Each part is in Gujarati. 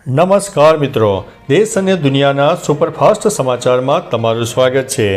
નમસ્કાર મિત્રો, દેશ અને દુનિયાના સુપરફાસ્ટ સમાચારમાં તમારું સ્વાગત છે।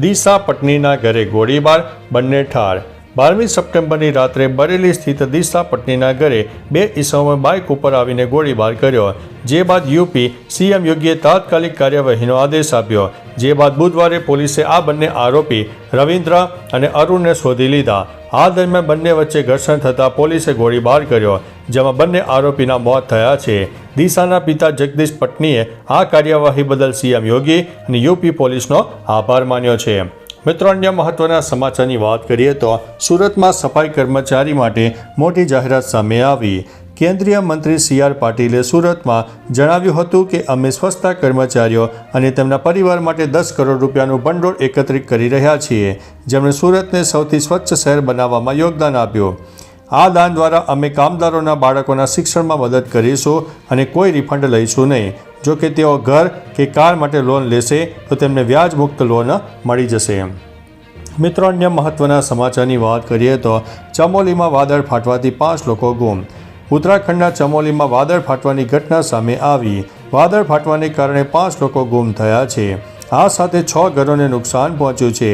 દિશા પટનીના ઘરે ગોળીબાર, બંને ઠાર। 12મી સપ્ટેમ્બરની રાત્રે બરેલી સ્થિત દિશા પટનીના ઘરે બે ઈસમોએ બાઇક ઉપર આવીને ગોળીબાર કર્યો, જે બાદ યુપી સીએમ યોગીએ તાત્કાલિક કાર્યવાહીનો આદેશ આપ્યો। જે બાદ બુધવારે પોલીસે આ બંને આરોપી રવિન્દ્ર અને અરુણને શોધી લીધા। આ દરમિયાન બંને વચ્ચે ઘર્ષણ થતાં પોલીસે ગોળીબાર કર્યો, જેમાં બંને આરોપીના મોત થયા છે। દિશાના પિતા જગદીશ પટનીએ આ કાર્યવાહી બદલ સીએમ યોગી અને યુપી પોલીસનો આભાર માન્યો છે। મિત્રો, અન્ય મહત્વના સમાચારની વાત કરીએ તો સુરતમાં સફાઈ કર્મચારી માટે મોટી જાહેરાત સામે આવી। કેન્દ્રીય મંત્રી CR પાટીલે સુરતમાં જણાવ્યું હતું કે અમે સ્વચ્છતા કર્મચારીઓ અને તેમના પરિવાર માટે 10 કરોડ રૂપિયાનું ભંડોળ એકત્રિત કરી રહ્યા છીએ, જેમણે સુરતને સૌથી સ્વચ્છ શહેર બનાવવામાં યોગદાન આપ્યું। આ દાન દ્વારા અમે કામદારોના બાળકોના શિક્ષણમાં મદદ કરીશું અને કોઈ રિફંડ લઈશું નહીં। જો કે તેઓ ઘર કે કાર માટે લોન લેશે તો તેમને વ્યાજ મુક્ત લોન મળી જશે। મિત્રો, અન્ય મહત્વના સમાચારની વાત કરીએ તો ચમોલીમાં વાદળ ફાટવાથી 5 લોકો ગુમ। ઉત્તરાખંડના ચમોલીમાં વાદળ ફાટવાની ઘટના સામે આવી। વાદળ ફાટવાને કારણે 5 લોકો ગુમ થયા છે। આ સાથે 6 ઘરોને નુકસાન પહોંચ્યું છે।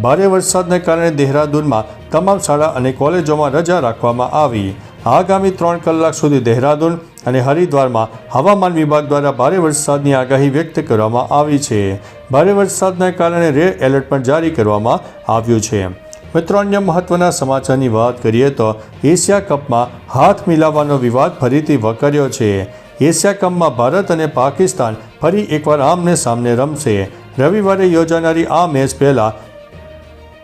ભારે વરસાદને કારણે દહેરાદૂનમાં તમામ શાળા અને કોલેજોમાં રજા રાખવામાં આવી। આગામી 3 કલાક સુધી દહેરાદૂન અને હરિદ્વારમાં હવામાન વિભાગ દ્વારા ભારે વરસાદની આગાહી વ્યક્ત કરવામાં આવી છે। ભારે વરસાદના કારણે રેડ એલર્ટ પણ જારી કરવામાં આવ્યું છે। મિત્રો, અન્ય મહત્વના સમાચારની વાત કરીએ તો એશિયા કપમાં હાથ મિલાવવાનો વિવાદ ફરીથી વકર્યો છે। એશિયા કપમાં ભારત અને પાકિસ્તાન ફરી એકવાર આમને સામને રમશે। રવિવારે યોજાનારી આ મેચ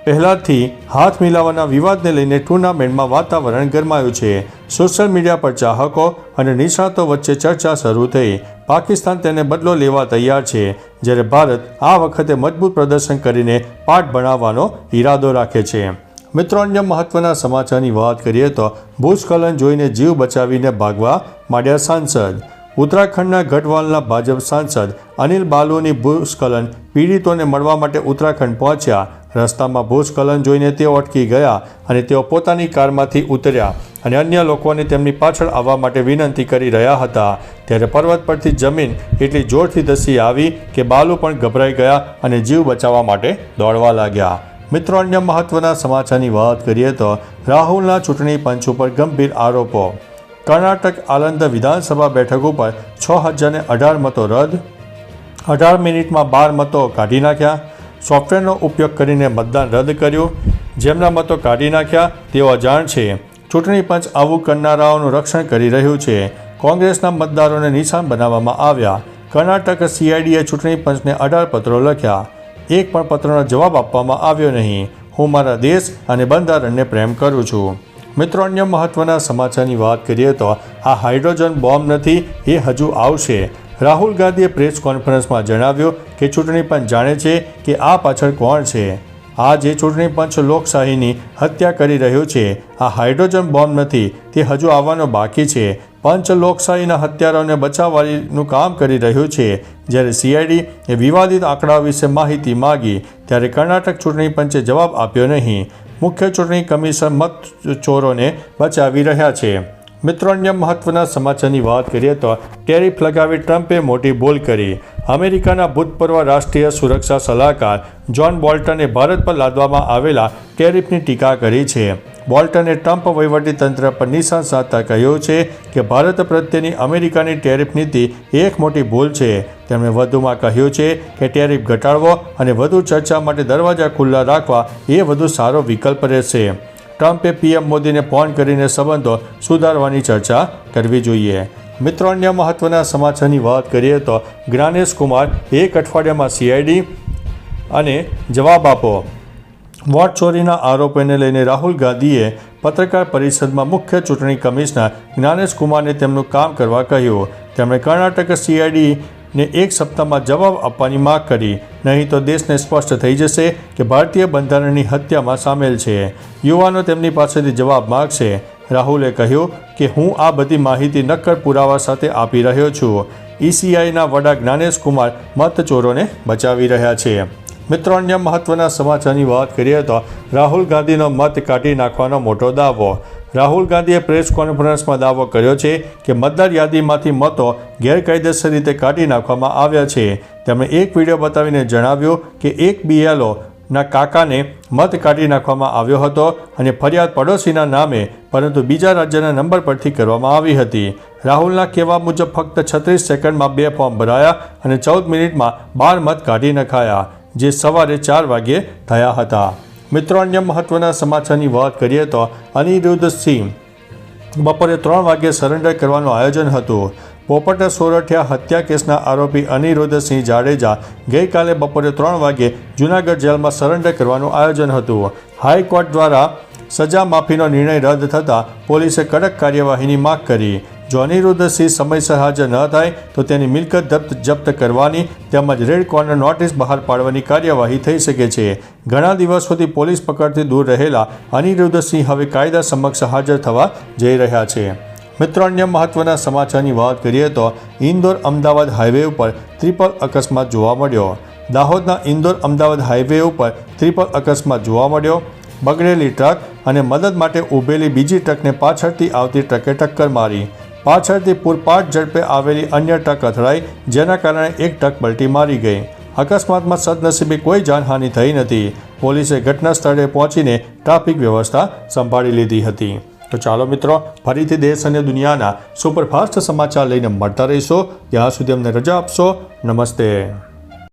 પહેલાથી હાથ મિલાવવાના વિવાદને લઈને ટુર્નામેન્ટમાં વાતાવરણ ગરમાયું છે। સોશિયલ મીડિયા પર ચાહકો અને નિષ્ણાતો વચ્ચે ચર્ચા શરૂ થઈ। પાકિસ્તાન તેને બદલો લેવા તૈયાર છે, જ્યારે ભારત આ વખતે મજબૂત પ્રદર્શન કરીને પાઠ ભણાવવાનો ઈરાદો રાખે છે। મિત્રો, અન્ય મહત્વના સમાચારની વાત કરીએ તો ભૂસ્ખલન જોઈને જીવ બચાવીને ભાગવા માંડ્યા સાંસદ। ઉત્તરાખંડના ગઢવાલના ભાજપ સાંસદ અનિલ બાલુની ભૂસ્ખલન પીડિતોને મળવા માટે ઉત્તરાખંડ પહોંચ્યા। રસ્તામાં ભૂસ્ખલન જોઈને તેઓ અટકી ગયા અને તેઓ પોતાની કારમાંથી ઉતર્યા અને અન્ય લોકોને તેમની પાછળ આવવા માટે વિનંતી કરી રહ્યા હતા। ત્યારે પર્વત પરથી જમીન એટલી જોરથી ધસી આવી કે બાલુ પણ ગભરાઈ ગયા અને જીવ બચાવવા માટે દોડવા લાગ્યા। મિત્રો, અન્ય મહત્વના સમાચારની વાત કરીએ તો રાહુલના ચૂંટણી પંચ ઉપર ગંભીર આરોપો। કર્ણાટક આલંદ વિધાનસભા બેઠક ઉપર 6018 મતો રદ। 18 મિનિટમાં 12 મતો કાઢી નાખ્યા। સોફ્ટવેરનો ઉપયોગ કરીને મતદાન રદ કર્યું। જેમના મતો કાઢી નાખ્યા તેઓ અજાણ છે। ચૂંટણી પંચ આવું કરનારાઓનું રક્ષણ કરી રહ્યું છે। કોંગ્રેસના મતદારોને નિશાન બનાવવામાં આવ્યા। કર્ણાટક CIDએ ચૂંટણી પંચને 18 પત્રો લખ્યા। એક પણ પત્રનો જવાબ આપવામાં આવ્યો નહીં। હું મારા દેશ અને બંધારણને પ્રેમ કરું છું। મિત્રો, અન્ય મહત્વના સમાચારની વાત કરીએ તો આ હાઇડ્રોજન બોમ્બ નથી, એ હજુ આવશે। રાહુલ ગાંધીએ પ્રેસ કોન્ફરન્સમાં જણાવ્યું કે ચૂંટણી પંચ જાણે છે કે આ પાછળ કોણ છે। આ જે ચૂંટણી પંચ લોકશાહીની હત્યા કરી રહ્યું છે, આ હાઇડ્રોજન બોમ્બ નથી, તે હજુ આવવાનો બાકી છે। પંચ લોકશાહીના હત્યારાઓને બચાવવાનું કામ કરી રહ્યું છે। જ્યારે CID એ વિવાદિત આંકડાઓ વિશે માહિતી માગી ત્યારે કર્ણાટક ચૂંટણી પંચે જવાબ આપ્યો નહીં। મુખ્ય ચૂંટણી કમિશનર મતચોરોને બચાવી રહ્યા છે। મિત્રો, અન્ય મહત્વના સમાચારની વાત કરીએ તો ટેરિફ લગાવી ટ્રમ્પે મોટી ભૂલ કરી। અમેરિકાના ભૂતપૂર્વ રાષ્ટ્રીય સુરક્ષા સલાહકાર જ્હોન બોલ્ટને ભારત પર લાદવામાં આવેલા ટેરિફની ટીકા કરી છે। બોલ્ટને ટ્રમ્પ વહીવટીતંત્ર પર નિશાન સાધતા કહ્યું છે કે ભારત પ્રત્યેની અમેરિકાની ટેરિફ નીતિ એક મોટી ભૂલ છે। તેમણે વધુમાં કહ્યું છે કે ટેરિફ ઘટાડવો અને વધુ ચર્ચા માટે દરવાજા ખુલ્લા રાખવા એ વધુ સારો વિકલ્પ રહેશે। ટ્રમ્પે PM મોદીને ફોન કરીને સંબંધો સુધારવાની ચર્ચા કરવી જોઈએ। મિત્રો, અન્ય મહત્વના સમાચારની વાત કરીએ તો જ્ઞાનેશ કુમાર 1 અઠવાડિયામાં CID અને જવાબ આપો। વોટ ચોરીના આરોપોને લઈને રાહુલ ગાંધીએ પત્રકાર પરિષદમાં મુખ્ય ચૂંટણી કમિશનર જ્ઞાનેશ કુમારને તેમનું કામ કરવા કહ્યું। તેમણે કર્ણાટક CIDને 1 સપ્તાહમાં જવાબ આપવાની માંગ કરી, નહીં તો દેશને સ્પષ્ટ થઈ જશે કે ભારતીય બંધારણની હત્યામાં સામેલ છે। યુવાનો તેમની પાસેથી જવાબ માગશે। રાહુલે કહ્યું કે હું આ બધી માહિતી નક્કર પુરાવા સાથે આપી રહ્યો છું। ECIના વડા જ્ઞાનેશ કુમાર મતચોરોને બચાવી રહ્યા છે। મિત્રો, અન્ય મહત્વના સમાચારની વાત કરીએ તો રાહુલ ગાંધીનો મત કાઢી નાખવાનો મોટો દાવો। રાહુલ ગાંધીએ પ્રેસ કોન્ફરન્સમાં દાવો કર્યો છે કે મતદાર યાદીમાંથી મતો ગેરકાયદેસર રીતે કાઢી નાખવામાં આવ્યા છે. તેમણે એક વિડીયો બતાવીને જણાવ્યું કે એક BLO ના કાકાને મત કાઢી નાખવામાં આવ્યો હતો અને ફરિયાદ પડોશીના નામે પરંતુ બીજા રાજ્યના નંબર પરથી કરવામાં આવી હતી. રાહુલના કહેવા મુજબ ફક્ત 36 સેકન્ડમાં 2 ફોર્મ ભરાયા અને 14 મિનિટમાં 12 મત કાઢી નખાયા, જે સવારે 4 વાગ્યે થયા હતા. મિત્રો, અન્ય મહત્વના સમાચારની વાત કરીએ તો અનિરુદ્ધ સિંહ બપોરે 3 વાગ્યે સરેન્ડર કરવાનું આયોજન હતું. પોપટ સોરઠિયા હત્યા કેસના આરોપી અનિરુદ્ધ સિંહ જાડેજા ગઈકાલે બપોરે 3 વાગ્યે જૂનાગઢ જેલમાં સરેન્ડર કરવાનું આયોજન હતું. હાઈકોર્ટ દ્વારા સજા માફીનો નિર્ણય રદ થતાં પોલીસે કડક કાર્યવાહીની માગ કરી. જો અનિરુદ્ધ સિંહ સમયસર હાજર ન થાય તો તેની મિલકત જપ્ત કરવાની તેમજ રેડ કોર્નર નોટિસ બહાર પાડવાની કાર્યવાહી થઈ શકે છે. ઘણા દિવસોથી પોલીસ પકડથી દૂર રહેલા અનિરુદ્ધ સિંહ હવે કાયદા સમક્ષ હાજર થવા જઈ રહ્યા છે. મિત્રો, અન્ય મહત્વના સમાચારની વાત કરીએ તો ઇન્દોર અમદાવાદ હાઈવે ઉપર ટ્રિપલ અકસ્માત જોવા મળ્યો. દાહોદના ઇન્દોર અમદાવાદ હાઈવે ઉપર ટ્રિપલ અકસ્માત જોવા મળ્યો. બગડેલી ટ્રક અને મદદ માટે ઊભેલી બીજી ટ્રકને પાછળથી આવતી ટ્રકે ટક્કર મારી. પાછળથી પૂરપાટ ઝડપે આવેલી અન્ય ટ્રક અથડાઈ, જેના કારણે એક ટ્રક પલટી મારી ગઈ. અકસ્માતમાં સદનસીબે કોઈ જાનહાનિ થઈ નથી. પોલીસે ઘટના સ્થળે પહોંચીને ટ્રાફિક વ્યવસ્થા સંભાળી લીધી હતી. તો ચાલો મિત્રો, ફરીથી દેશ અને દુનિયાના સુપરફાસ્ટ સમાચાર લઈને મળતા રહીશો. ત્યાં સુધી અમને રજા આપશો. નમસ્તે.